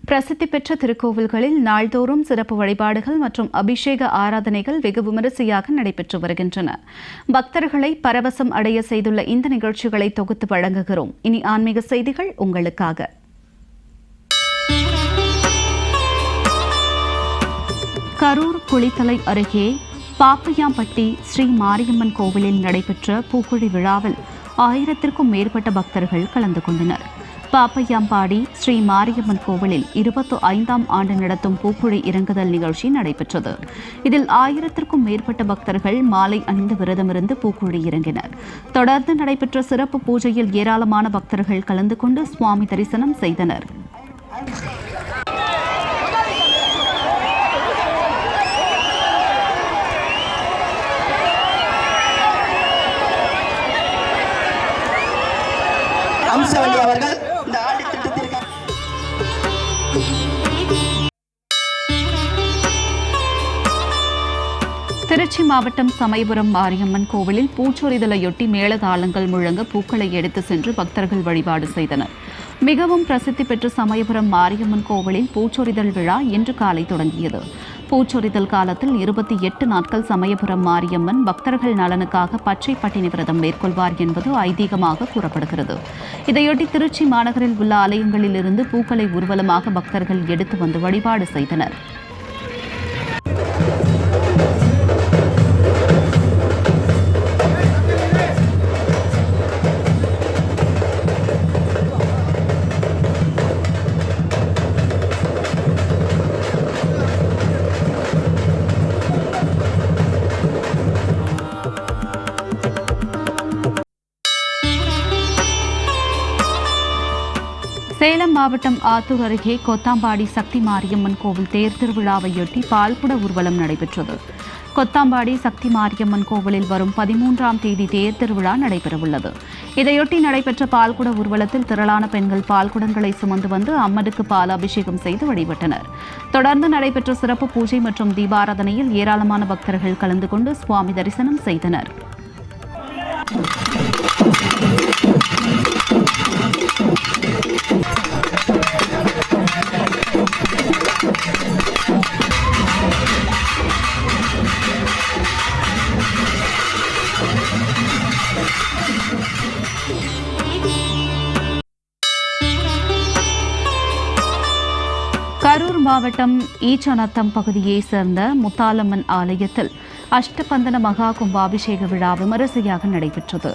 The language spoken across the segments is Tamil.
பிரசித்தி பெற்ற திருக்கோவில்களில் நாள்தோறும் சிறப்பு வழிபாடுகள் மற்றும் அபிஷேக ஆராதனைகள் வெகு விமரிசையாக நடைபெற்று வருகின்றன. பக்தர்களை பரவசம் அடைய செய்துள்ள இந்த நிகழ்ச்சிகளை தொகுத்து வழங்குகிறோம். இனி ஆன்மீக செய்திகள் உங்களுக்காக. கரூர் குளித்தலை அருகே பாப்பையாம்பட்டி ஸ்ரீ மாரியம்மன் கோவிலில் நடைபெற்ற பூக்குழி விழாவில் 1000க்கும் மேற்பட்ட பக்தர்கள் கலந்து கொண்டனர். பாப்பையாம்பாடி ஸ்ரீ மாரியம்மன் கோவிலில் 25ஆம் ஆண்டு நடத்தும் பூக்குழி இறங்குதல் நிகழ்ச்சி நடைபெற்றது. இதில் 1000க்கும் மேற்பட்ட பக்தர்கள் மாலை அணிந்து விரதமிருந்து பூக்குழி இறங்கினர். தொடர்ந்து நடைபெற்ற சிறப்பு பூஜையில் ஏராளமான பக்தர்கள் கலந்து கொண்டு சுவாமி தரிசனம் செய்தனர். திருச்சி மாவட்டம் சமயபுரம் மாரியம்மன் கோவிலில் பூச்சொரிதலையொட்டி மேளதாளங்கள் முழங்க பூக்களை எடுத்து சென்று பக்தர்கள் வழிபாடு செய்தனர். மிகவும் பிரசித்தி பெற்ற சமயபுரம் மாரியம்மன் கோவிலில் பூச்சொரிதல் விழா இன்று காலை தொடங்கியது. பூச்சொரிதல் காலத்தில் 28 நாட்கள் சமயபுரம் மாரியம்மன் பக்தர்கள் நலனுக்காக பச்சை பட்டினி விரதம் மேற்கொள்வார் என்பது ஐதீகமாக கூறப்படுகிறது. இதையொட்டி திருச்சி மாநகரில் உள்ள ஆலயங்களில் இருந்து பூக்களை ஊர்வலமாக பக்தர்கள் எடுத்து வந்து வழிபாடு செய்தனர். சேலம் மாவட்டம் ஆத்தூர் அருகே கொத்தாம்பாடி சக்தி மாரியம்மன் கோவில் தேர் திருவிழாவையொட்டி பால்குட ஊர்வலம் நடைபெற்றது. கொத்தாம்பாடி சக்தி மாரியம்மன் கோவிலில் வரும் 13ஆம் தேதி தேர் திருவிழா நடைபெறவுள்ளது. இதையொட்டி நடைபெற்ற பால்குட ஊர்வலத்தில் திரளான பெண்கள் பால்குடங்களை சுமந்து வந்து அம்மனுக்கு பால் அபிஷேகம் செய்து வழிபட்டனர். தொடர்ந்து நடைபெற்ற சிறப்பு பூஜை மற்றும் தீபாராதனையில் ஏராளமான பக்தர்கள் கலந்து கொண்டு சுவாமி தரிசனம் செய்தனர். கரூர் மாவட்டம் ஈச்சநத்தம் பகுதியைச் சேர்ந்த முத்தாலம்மன் ஆலயத்தில் அஷ்டபந்தன மகா கும்பாபிஷேக விழா விமரிசையாக நடைபெற்றது.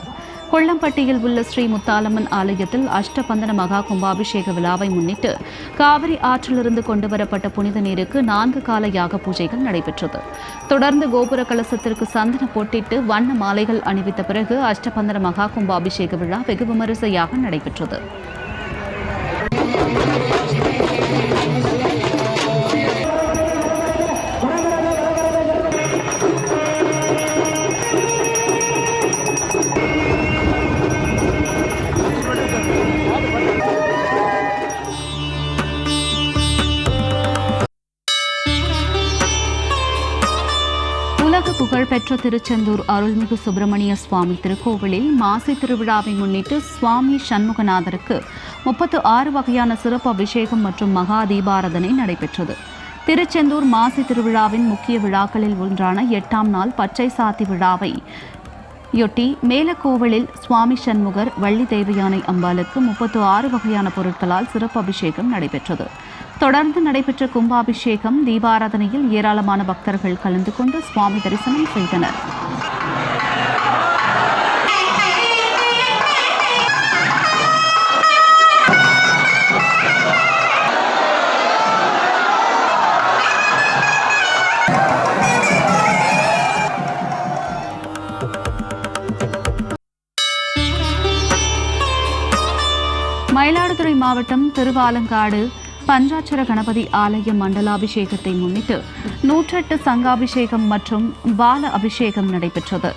கொல்லம்பட்டியில் உள்ள ஸ்ரீ முத்தாலம்மன் ஆலயத்தில் அஷ்டபந்தன மகா கும்பாபிஷேக விழாவை முன்னிட்டு காவிரி ஆற்றிலிருந்து கொண்டுவரப்பட்ட புனித நீருக்கு 4 கால யாக பூஜைகள் நடைபெற்றது. தொடர்ந்து கோபுர கலசத்திற்கு சந்தன பொட்டிட்டு வண்ண மாலைகள் அணிவித்த பிறகு அஷ்டபந்தன மகா கும்பாபிஷேக விழா வெகு விமரிசையாக நடைபெற்றது. உலக புகழ்பெற்ற திருச்செந்தூர் அருள்மிகு சுப்பிரமணிய சுவாமி திருக்கோவிலில் மாசி திருவிழாவை முன்னிட்டு சுவாமி சண்முகநாதருக்கு 36 வகையான சிறப்பு அபிஷேகம் மற்றும் மகா தீபாராதனை நடைபெற்றது. திருச்செந்தூர் மாசி திருவிழாவின் முக்கிய விழாக்களில் ஒன்றான 8ஆம் நாள் பச்சை சாத்தி விழாவை யொட்டி மேலக்கோவிலில் சுவாமி சண்முகர் வள்ளி தேவயானை அம்பாளுக்கு 36 வகையான பொருட்களால் சிறப்பு அபிஷேகம் நடைபெற்றது. தொடர்ந்து நடைபெற்ற கும்பாபிஷேகம் தீபாராதனையில் ஏராளமான பக்தர்கள் கலந்து கொண்டு சுவாமி தரிசனம் செய்தனர். மயிலாடுதுறை மாவட்டம் திருவாலங்காடு பஞ்சாட்சர கணபதி ஆலய மண்டலாபிஷேகத்தை முன்னிட்டு 108 சங்காபிஷேகம் மற்றும் பால அபிஷேகம் நடைபெற்றது.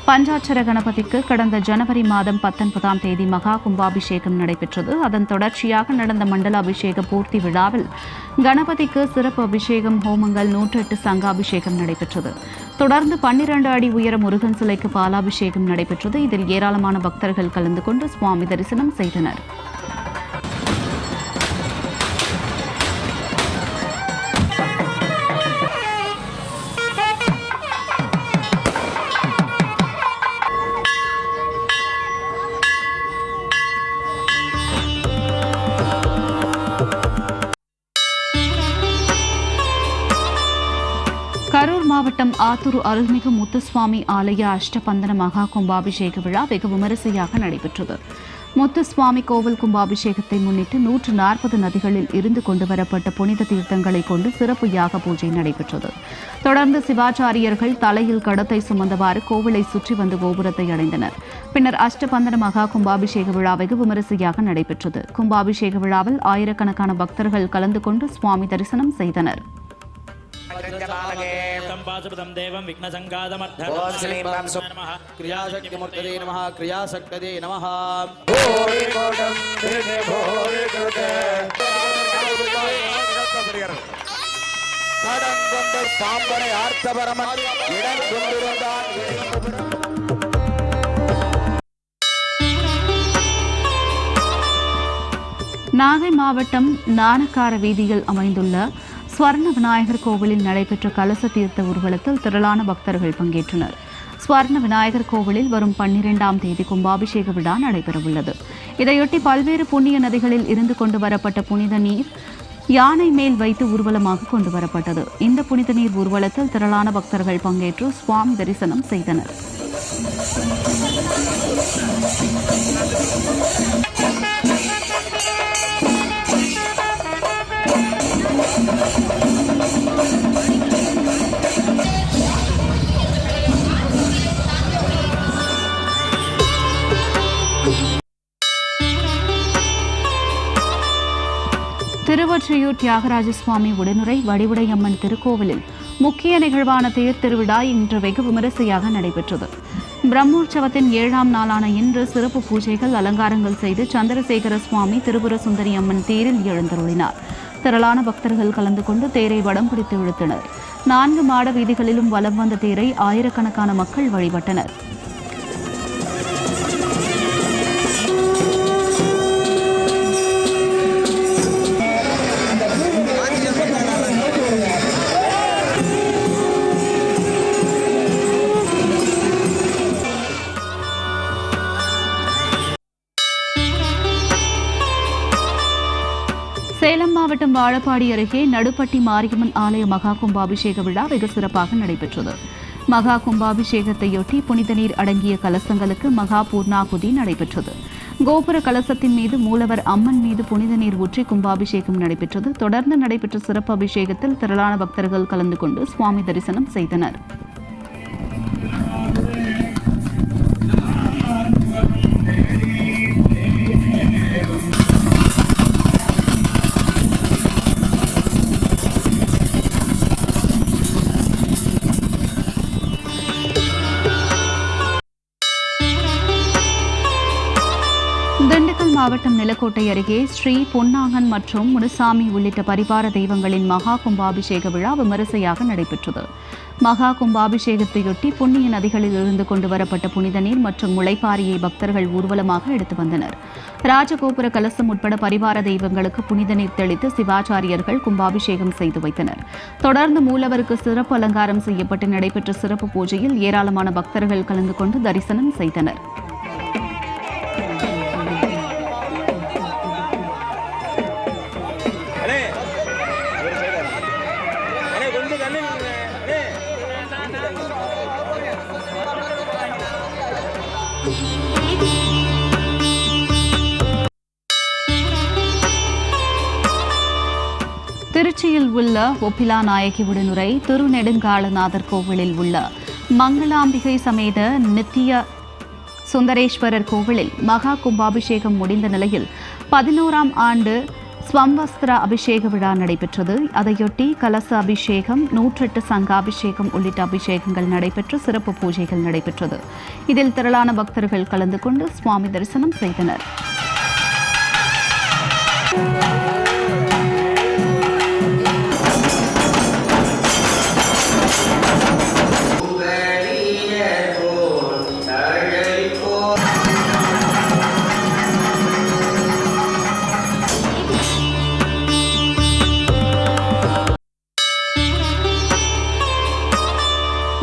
பஞ்சாட்சர கணபதிக்கு கடந்த ஜனவரி மாதம் 19ஆம் தேதி மகா கும்பாபிஷேகம் நடைபெற்றது. அதன் தொடர்ச்சியாக நடந்த மண்டல அபிஷேக பூர்த்தி விழாவில் கணபதிக்கு சிறப்பு அபிஷேகம், ஹோமங்கள், 108 சங்காபிஷேகம் நடைபெற்றது. தொடர்ந்து 12 அடி உயர முருகன் சிலைக்கு பாலாபிஷேகம் நடைபெற்றது. இதில் ஏராளமான பக்தர்கள் கலந்து கொண்டு சுவாமி தரிசனம் செய்தனர். மாவட்டம் ஆத்தூர் அருள்மிகு முத்துசுவாமி ஆலய அஷ்டபந்தன மகா கும்பாபிஷேக விழா வெகு விமரிசையாக நடைபெற்றது. முத்துசுவாமி கோவில் கும்பாபிஷேகத்தை முன்னிட்டு 140 நதிகளில் இருந்து கொண்டுவரப்பட்ட புனித தீர்த்தங்களை கொண்டு சிறப்பு யாக பூஜை நடைபெற்றது. தொடர்ந்து சிவாச்சாரியர்கள் தலையில் கடத்தை சுமந்தவாறு கோவிலை சுற்றி வந்து கோபுரத்தை அடைந்தனர். பின்னர் அஷ்டபந்தன மகா கும்பாபிஷேக விழா வெகு விமரிசையாக நடைபெற்றது. கும்பாபிஷேக விழாவில் ஆயிரக்கணக்கான பக்தர்கள் கலந்து கொண்டு சுவாமி தரிசனம் செய்தனர். நாகை மாவட்டம் நாணக்கார வீதியில் அமைந்துள்ள ஸ்வர்ண விநாயகர் கோவிலில் நடைபெற்ற கலச தீர்த்த ஊர்வலத்தில் திரளான பக்தர்கள் பங்கேற்றனர். ஸ்வர்ண விநாயகர் கோவிலில் வரும் 12ஆம் தேதி கும்பாபிஷேக விழா நடைபெறவுள்ளது. இதையொட்டி பல்வேறு புண்ணிய நதிகளில் இருந்து கொண்டு வரப்பட்ட புனித நீர் யானை மேல் வைத்து ஊர்வலமாக கொண்டு வரப்பட்டது. இந்த புனித நீர் ஊர்வலத்தில் திரளான பக்தர்கள் பங்கேற்று சுவாமி தரிசனம் செய்தனர். திருவொற்றியூர் தியாகராஜ சுவாமி உடனுரை வடிவுடையம்மன் திருக்கோவிலில் முக்கிய நிகழ்வான தேர் திருவிழா இன்று வெகு விமரிசையாக நடைபெற்றது. பிரம்மோற்சவத்தின் 7ஆம் நாளான இன்று சிறப்பு பூஜைகள், அலங்காரங்கள் செய்து சந்திரசேகர சுவாமி திரிபுர சுந்தரி அம்மன் தேரில் எழுந்தருளினார். திரளான பக்தர்கள் கலந்து கொண்டு தேரை வடம் பிடித்து இழுத்தனர். 4 மாட வீதிகளிலும் வலம் வந்த தேரை ஆயிரக்கணக்கான மக்கள் வழிபட்டனர். சேலம் மாவட்டம் வாழப்பாடி அருகே நடுப்பட்டி மாரியம்மன் ஆலய மகா கும்பாபிஷேக விழா வெகு சிறப்பாக நடைபெற்றது. மகா கும்பாபிஷேகத்தையொட்டி புனித நீர் அடங்கிய கலசங்களுக்கு மகா பூர்ணாகுதி நடைபெற்றது. கோபுர கலசத்தின் மீது மூலவர் அம்மன் மீது புனித நீர் ஊற்றி கும்பாபிஷேகம் நடைபெற்றது. தொடர்ந்து நடைபெற்ற சிறப்பு அபிஷேகத்தில் திரளான பக்தர்கள் கலந்து கொண்டு சுவாமி தரிசனம் செய்தனர். திண்டுக்கல் மாவட்டம் நிலக்கோட்டை அருகே ஸ்ரீ பொன்னாங்கன் மற்றும் முனுசாமி உள்ளிட்ட பரிவார தெய்வங்களின் மகா கும்பாபிஷேக விழா விமரிசையாக நடைபெற்றது. மகா கும்பாபிஷேகத்தையொட்டி புண்ணிய நதிகளில் இருந்து கொண்டு வரப்பட்ட புனித நீர் மற்றும் முளைப்பாரியை பக்தர்கள் ஊர்வலமாக எடுத்து வந்தனர். ராஜகோபுர கலசம் உட்பட பரிவார தெய்வங்களுக்கு புனித நீர் தெளித்து சிவாச்சாரியர்கள் கும்பாபிஷேகம் செய்து வைத்தனர். தொடர்ந்து மூலவருக்கு சிறப்பு அலங்காரம் செய்யப்பட்டு நடைபெற்ற சிறப்பு பூஜையில் ஏராளமான பக்தர்கள் கலந்து கொண்டு தரிசனம் செய்தனர். திருச்சியில் உள்ள ஒப்பிலா நாயகி உடனுரை திருநெடுங்காலநாதர் கோவிலில் உள்ள மங்களாம்பிகை சமேத நித்திய சுந்தரேஸ்வரர் கோவிலில் மகா கும்பாபிஷேகம் முடிந்த நிலையில் 11ஆம் ஆண்டு ஸ்வம்வஸ்திர அபிஷேக விழா நடைபெற்றது. அதையொட்டி கலச அபிஷேகம், 108 சங்காபிஷேகம் உள்ளிட்ட அபிஷேகங்கள் நடைபெற்று சிறப்பு பூஜைகள் நடைபெற்றது. இதில் திரளான பக்தர்கள் கலந்து கொண்டு சுவாமி தரிசனம் செய்தனர்.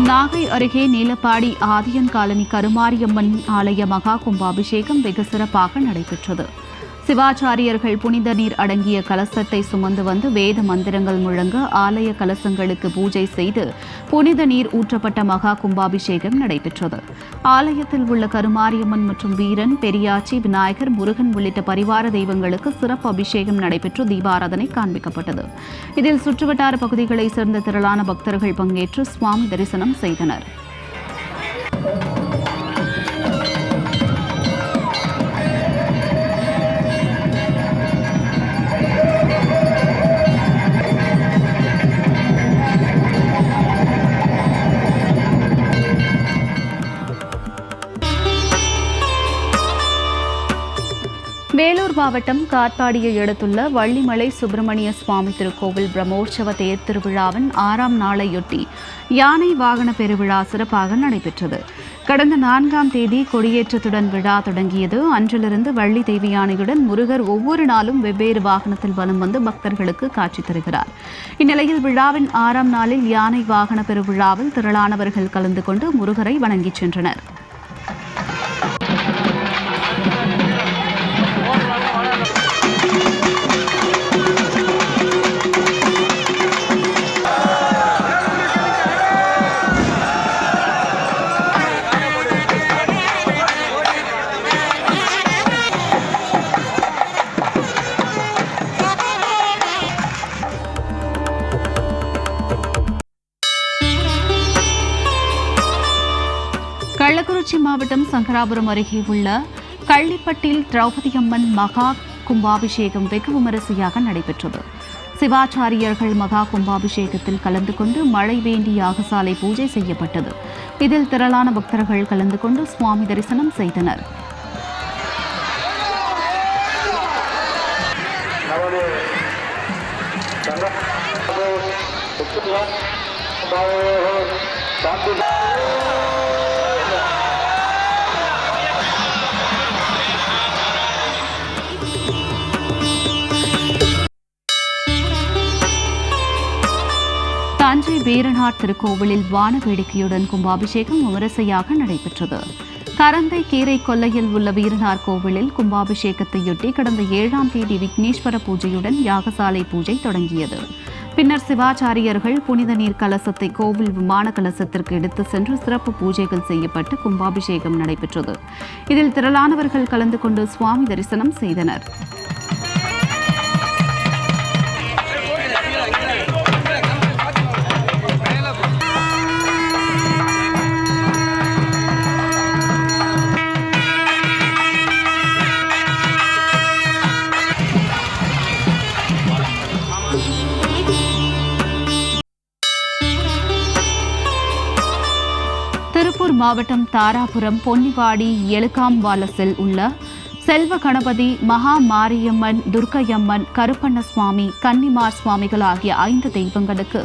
நாகை அருகே நீலப்பாடி ஆதியன் காலனி கருமாரியம்மன் ஆலய மகா கும்பாபிஷேகம் வெகு சிறப்பாக நடைபெற்றது. சிவாச்சாரியர்கள் புனித நீர் அடங்கிய கலசத்தை சுமந்து வந்து வேத மந்திரங்கள் முழங்க ஆலய கலசங்களுக்கு பூஜை செய்து புனித நீர் ஊற்றப்பட்ட மகா கும்பாபிஷேகம் நடைபெற்றது. ஆலயத்தில் உள்ள கருமாரியம்மன் மற்றும் வீரன், பெரியாச்சி, விநாயகர், முருகன் உள்ளிட்ட பரிவார தெய்வங்களுக்கு சிறப்பு அபிஷேகம் நடைபெற்று தீபாராதனை காண்பிக்கப்பட்டது. இதில் சுற்றுவட்டார பகுதிகளைச் சேர்ந்த திரளான பக்தர்கள் பங்கேற்று சுவாமி தரிசனம் செய்தனர். வேலூர் மாவட்டம் காட்பாடியை அடுத்துள்ள வள்ளிமலை சுப்பிரமணிய சுவாமி திருக்கோவில் பிரம்மோற்சவ தேர் திருவிழாவின் 6ஆம் நாளையொட்டி யானை வாகன பெருவிழா சிறப்பாக நடைபெற்றது. கடந்த 4ஆம் தேதி கொடியேற்றத்துடன் விழா தொடங்கியது. அன்றிலிருந்து வள்ளி தேவி யானையுடன் முருகர் ஒவ்வொரு நாளும் வெவ்வேறு வாகனத்தில் வலம் வந்து பக்தர்களுக்கு காட்சி தருகிறார். இந்நிலையில் விழாவின் 6ஆம் நாளில் யானை வாகன பெருவிழாவில் திரளானவர்கள் கலந்து கொண்டு முருகரை வணங்கிச் சென்றனர். கள்ளக்குறிச்சி மாவட்டம் சங்கராபுரம் அருகே உள்ள கள்ளிப்பட்டில் திரௌபதி அம்மன் மகா கும்பாபிஷேகம் வெகு விமரிசையாக நடைபெற்றது. சிவாச்சாரியர்கள் மகா கும்பாபிஷேகத்தில் கலந்து கொண்டு மழை வேண்டி யாகசாலை பூஜை செய்யப்பட்டது. இதில் திரளான பக்தர்கள் கலந்து கொண்டு சுவாமி தரிசனம் செய்தனர். தஞ்சை வீரநாட் திருக்கோவிலில் வான வேடிக்கையுடன் கும்பாபிஷேகம் விமரிசையாக நடைபெற்றது. கரந்தை கீரை கொல்லையில் உள்ள வீரனார் கோவிலில் கும்பாபிஷேகத்தையொட்டி கடந்த 7ஆம் தேதி விக்னேஸ்வர பூஜையுடன் யாகசாலை பூஜை தொடங்கியது. பின்னர் சிவாச்சாரியர்கள் புனித நீர் கலசத்தை கோவில் விமான கலசத்திற்கு எடுத்து சென்று சிறப்பு பூஜைகள் செய்யப்பட்டு கும்பாபிஷேகம் நடைபெற்றது. இதில் திரளானவர்கள் கலந்து கொண்டு சுவாமி தரிசனம் செய்தனர். திருப்பூர் மாவட்டம் தாராபுரம் பொன்னிவாடி எழுகாம்பாலஸில் உள்ள செல்வ கணபதி, மகா மாரியம்மன், துர்க்கையம்மன், கருப்பண்ண சுவாமி, கன்னிமார் சுவாமிகள் ஆகிய 5 தெய்வங்களுக்கு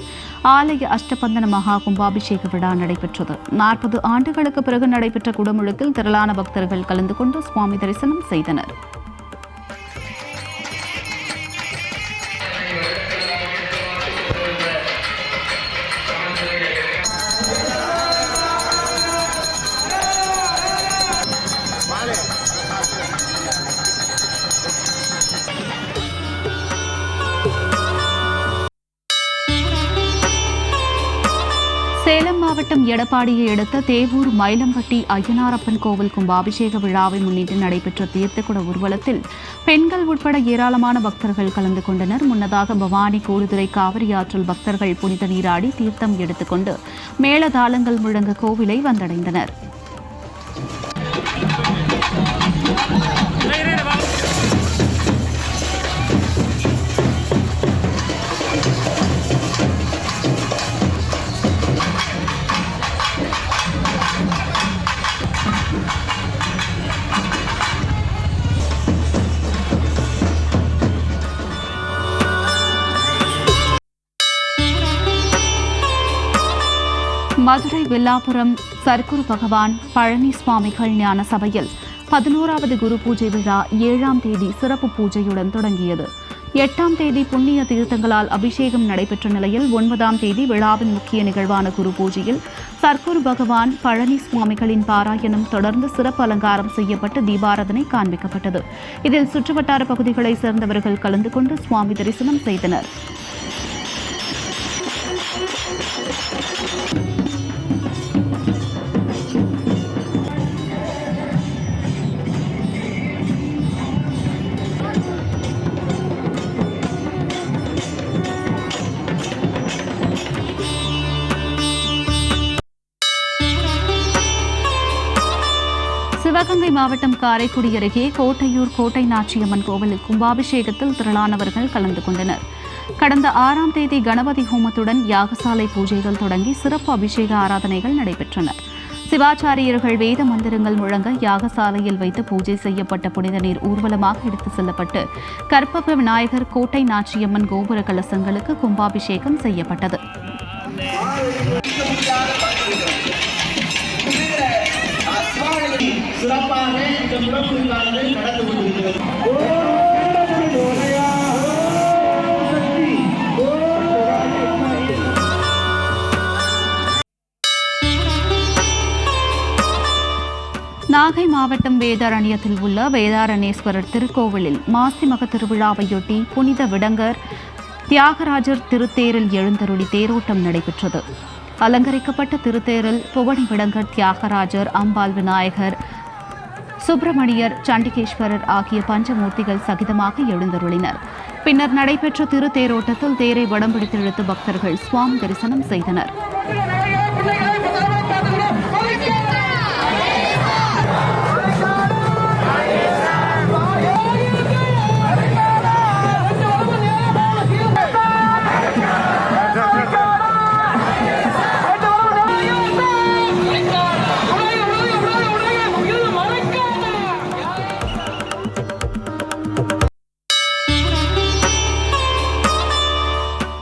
ஆலய அஷ்டபந்தன மகா கும்பாபிஷேக விழா நடைபெற்றது. 40 ஆண்டுகளுக்கு பிறகு நடைபெற்ற குடமுழுக்கில் திரளான பக்தர்கள் கலந்து கொண்டு சுவாமி தரிசனம் செய்தனர். சேலம் மாவட்டம் எடப்பாடியை அடுத்த தேவூர் மயிலம்பட்டி ஐயனாரப்பன் கோவில் கும்பாபிஷேக விழாவை முன்னிட்டு நடைபெற்ற தீர்த்தக்குட ஊர்வலத்தில் பெண்கள் உட்பட ஏராளமான பக்தர்கள் கலந்து கொண்டனர். முன்னதாக பவானி கூடுதுறை காவிரி ஆற்றில் பக்தர்கள் புனித நீராடி தீர்த்தம் எடுத்துக்கொண்டு மேளதாளங்கள் முழங்க கோவிலை வந்தடைந்தனர். மதுரை வில்லாபுரம் சர்க்குரு பகவான் பழனி சுவாமிகள் ஞான சபையில் 11வது குரு பூஜை விழா 7ஆம் தேதி சிறப்பு பூஜையுடன் தொடங்கியது. 8ஆம் தேதி புண்ணிய தீர்த்தங்களால் அபிஷேகம் நடைபெற்ற நிலையில் 9ஆம் தேதி விழாவின் முக்கிய நிகழ்வான குரு பூஜையில் சர்க்குரு பகவான் பழனி சுவாமிகளின் பாராயணம் தொடர்ந்து சிறப்பு அலங்காரம் செய்யப்பட்டு தீபாராதனை காண்பிக்கப்பட்டது. இதில் சுற்றுவட்டார பகுதிகளைச் சேர்ந்தவர்கள் கலந்து கொண்டு சுவாமி தரிசனம் செய்தனர். சிவகங்கை மாவட்டம் காரைக்குடி அருகே கோட்டையூர் கோட்டை நாச்சியம்மன் கோவிலில் கும்பாபிஷேகத்தில் திரளானவர்கள் கலந்து கொண்டனர். கடந்த 6ஆம் தேதி கணபதி ஹோமத்துடன் யாகசாலை பூஜைகள் தொடங்கி சிறப்பு அபிஷேக ஆராதனைகள் நடைபெற்றன. சிவாச்சாரியர்கள் வேத மந்திரங்கள் முழங்க யாகசாலையில் வைத்து பூஜை செய்யப்பட்ட புனித நீர் ஊர்வலமாக எடுத்துச் செல்லப்பட்டு கற்பக விநாயகர் கோட்டை நாச்சியம்மன் கோபுர கலசங்களுக்கு கும்பாபிஷேகம் செய்யப்பட்டது. சிறப்பாக இந்த முடமுடிவானது நடந்து கொண்டிருக்கிறது. நாகை மாவட்டம் வேதாரண்யத்தில் உள்ள வேதாரண்யேஸ்வரர் திருக்கோவிலில் மாசி மக திருவிழாவையொட்டி புனித விடங்கர் தியாகராஜர் திருத்தேரில் எழுந்தருளி தேரோட்டம் நடைபெற்றது. அலங்கரிக்கப்பட்ட திருத்தேரில் புவனி விடங்கர் தியாகராஜர், அம்பாள் விநாயகர், சுப்பிரமணியர், சண்டிகேஸ்வரர் ஆகிய பஞ்சமூர்த்திகள் சகிதமாக எழுந்தருளினர். பின்னர் நடைபெற்ற திருத்தேரோட்டத்தில் தேரை வடம் பிடித்து இழுத்து பக்தர்கள் சுவாமி தரிசனம் செய்தனர்.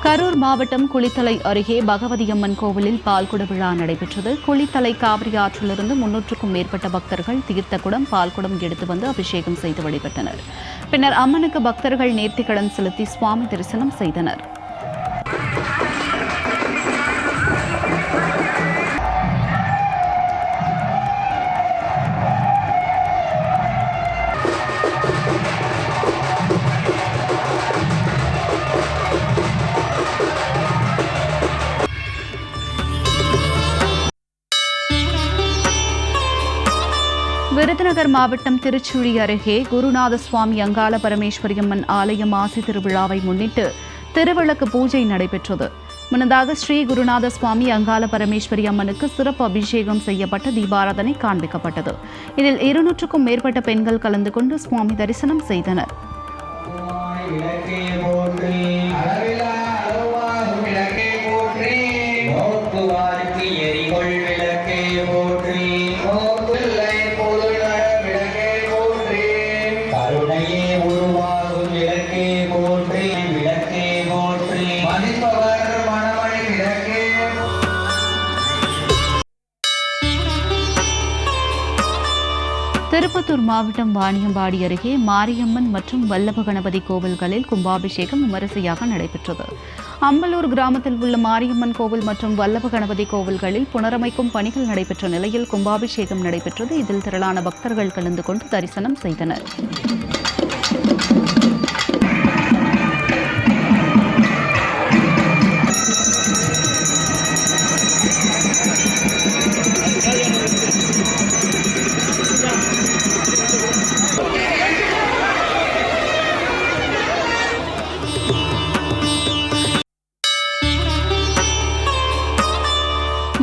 கரூர் மாவட்டம் குளித்தலை அருகே பகவதியம்மன் கோவிலில் பால்குட விழா நடைபெற்றது. குளித்தலை காவிரி ஆற்றிலிருந்து 300க்கும் மேற்பட்ட பக்தர்கள் தீர்த்தக்குடம், பால்குடம் எடுத்து வந்து அபிஷேகம் செய்து வழிபட்டனர். பின்னர் அம்மனுக்கு பக்தர்கள் நேர்த்திக்கடன் செலுத்தி சுவாமி தரிசனம் செய்தனர். விருதுநகர் மாவட்டம் திருச்சுழி அருகே குருநாத சுவாமி அங்காள பரமேஸ்வரியம்மன் ஆலய மாசி திருவிழாவை முன்னிட்டு திருவிளக்கு பூஜை நடைபெற்றது. முன்னதாக ஸ்ரீ குருநாத சுவாமி அங்காள பரமேஸ்வரி அம்மனுக்கு சிறப்பு அபிஷேகம் செய்யப்பட்ட தீபாராதனை காண்பிக்கப்பட்டது. இதில் 200க்கும் மேற்பட்ட பெண்கள் கலந்து கொண்டு சுவாமி தரிசனம் செய்தனர். திருப்பத்தூர் மாவட்டம் வாணியம்பாடி அருகே மாரியம்மன் மற்றும் வல்லப கணபதி கோவில்களில் கும்பாபிஷேகம் விமரிசையாக நடைபெற்றது. அம்பலூர் கிராமத்தில் உள்ள மாரியம்மன் கோவில் மற்றும் வல்லப கணபதி கோவில்களில் புனரமைக்கும் பணிகள் நடைபெற்ற நிலையில் கும்பாபிஷேகம் நடைபெற்றது. இதில் திரளான பக்தர்கள் கலந்து கொண்டு தரிசனம் செய்தனர்.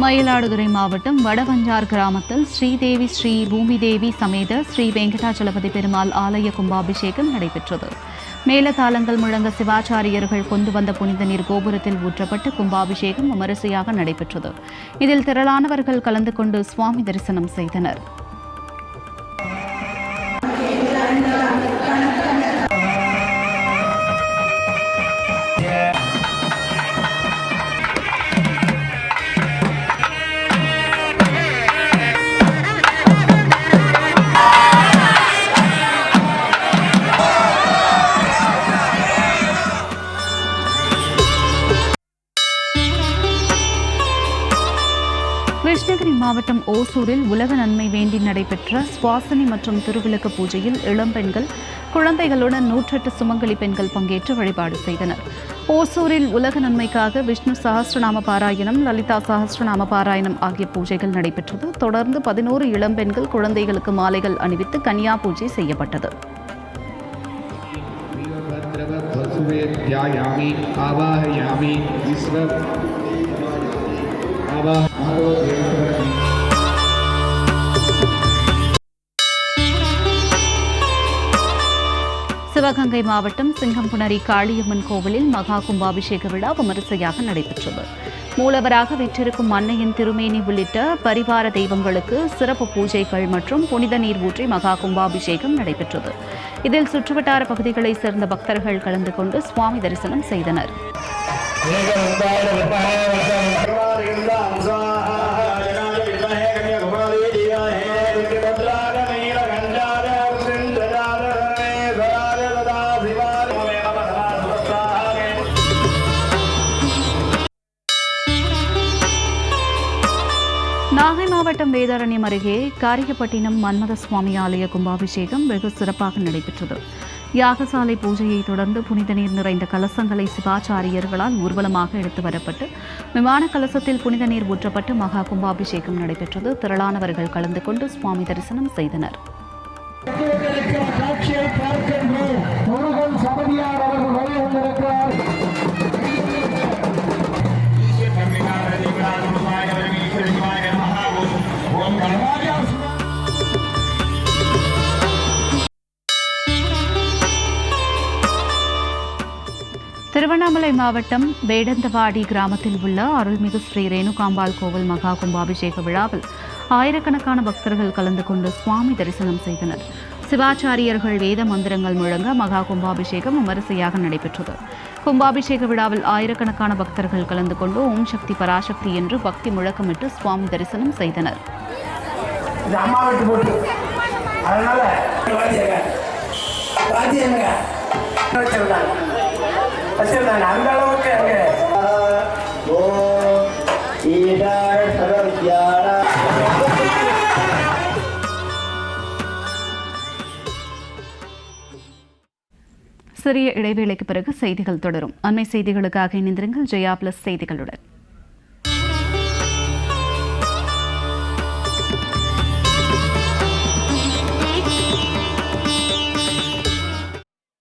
மயிலாடுதுறை மாவட்டம் வடவஞ்சார் கிராமத்தில் ஸ்ரீதேவி ஸ்ரீ பூமிதேவி சமேத ஸ்ரீ வெங்கடாச்சலபதி பெருமாள் ஆலய கும்பாபிஷேகம் நடைபெற்றது. மேலதாளங்கள் முழங்க சிவாச்சாரியர்கள் கொண்டு வந்த புனித நீர் கோபுரத்தில் ஊற்றப்பட்டு கும்பாபிஷேகம் விமரிசையாக நடைபெற்றது. இதில் திரளானவர்கள் கலந்து கொண்டு சுவாமி தரிசனம் செய்தனர். மாவட்டம் ஓசூரில் உலக நன்மை வேண்டி நடைபெற்ற சுவாசினி மற்றும் திருவிளக்கு பூஜையில் இளம்பெண்கள் குழந்தைகளுடன் 108 சுமங்கலி பெண்கள் பங்கேற்று வழிபாடு செய்தனர். ஓசூரில் உலக நன்மைக்காக விஷ்ணு சஹஸ்ரநாம பாராயணம், லலிதா சஹஸ்ரநாம பாராயணம் ஆகிய பூஜைகள் நடைபெற்றது. தொடர்ந்து 11 இளம்பெண்கள் குழந்தைகளுக்கு மாலைகள் அணிவித்து கன்னியா பூஜை செய்யப்பட்டது. சிவகங்கை மாவட்டம் சிங்கம்புணரி காளியம்மன் கோவிலில் மகா கும்பாபிஷேக விழா விமரிசையாக நடைபெற்றது. மூலவராக வீற்றிருக்கும் அன்னையின் திருமேனி உள்ளிட்ட பரிவார தெய்வங்களுக்கு சிறப்பு பூஜைகள் மற்றும் புனித நீர் ஊற்றி மகா கும்பாபிஷேகம் நடைபெற்றது. இதில் சுற்றுவட்டார பகுதிகளைச் சேர்ந்த பக்தர்கள் கலந்து கொண்டு சுவாமி தரிசனம் செய்தனர். நாகை மாவட்டம் வேதாரண்யம் அருகே காரியப்பட்டினம் மன்மத சுவாமி ஆலய கும்பாபிஷேகம் வெகு சிறப்பாக நடைபெற்றது. யாகசாலை பூஜையை தொடர்ந்து புனித நீர் நிறைந்த கலசங்களை சிவாச்சாரியர்களால் ஊர்வலமாக எடுத்து வரப்பட்டு விமான கலசத்தில் புனித நீர் ஊற்றப்பட்டு மகா கும்பாபிஷேகம் நடைபெற்றது. திரளானவர்கள் கலந்து கொண்டு சுவாமி தரிசனம் செய்தனர். திருவண்ணாமலை மாவட்டம் வேடந்தவாடி கிராமத்தில் உள்ள அருள்மிகு ஸ்ரீ ரேணுகாம்பாள் கோவில் மகா கும்பாபிஷேக விழாவில் ஆயிரக்கணக்கான பக்தர்கள் கலந்து கொண்டு சுவாமி தரிசனம் செய்தனர். சிவாச்சாரியர்கள் வேத மந்திரங்கள் முழங்க மகா கும்பாபிஷேகம் விமரிசையாக நடைபெற்றது. கும்பாபிஷேக விழாவில் ஆயிரக்கணக்கான பக்தர்கள் கலந்து கொண்டு ஓம் சக்தி பராசக்தி என்று பக்தி முழக்கமிட்டு சுவாமி தரிசனம் செய்தனர். அந்த அளவுக்கு சிறிய இடைவேளைக்கு பிறகு செய்திகள் தொடரும். அண்மை செய்திகளுக்காக இணைந்திருங்கள் ஜெயா பிளஸ் செய்திகளுடன்.